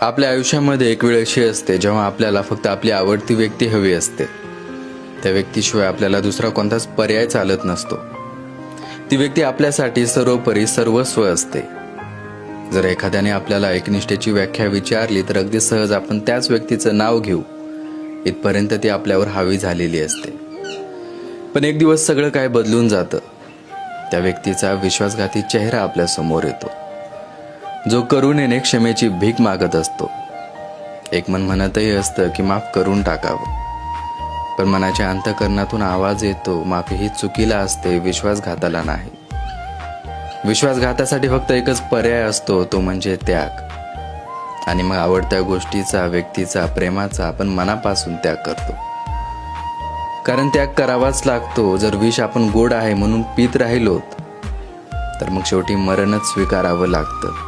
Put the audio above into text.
आपल्या आयुष्यामध्ये एक वेळ अशी असते जेव्हा आपल्याला फक्त आपली आवडती व्यक्ती हवी असते. त्या व्यक्तीशिवाय आपल्याला दुसरा कोणताच पर्याय चालत नसतो. ती व्यक्ती आपल्यासाठी सर्वोपरी सर्वस्व असते. जर एखाद्याने आपल्याला एकनिष्ठेची व्याख्या विचारली तर अगदी सहज आपण त्याच व्यक्तीचं नाव घेऊ, इथपर्यंत ती आपल्यावर हावी झालेली असते. पण एक दिवस सगळं काय बदलून जातं. त्या व्यक्तीचा विश्वासघाती चेहरा आपल्या समोर येतो, जो करुणेने क्षमेची भीक मागत असतो. एक मन म्हणतही असतं की माफ करून टाकावं, पण मनाच्या अंतःकरणातून आवाज येतो, माफी ही चुकीला असते, विश्वासघाताला नाही. विश्वासघातासाठी फक्त एकच पर्याय असतो, तो म्हणजे त्याग. आणि मग आवडत्या गोष्टीचा, व्यक्तीचा, प्रेमाचा आपण मनापासून त्याग करतो. कारण त्याग करावाच लागतो. जर विष आपण गोड आहे म्हणून पीत राहिलोत तर मग शेवटी मरणच स्वीकारावं लागतं.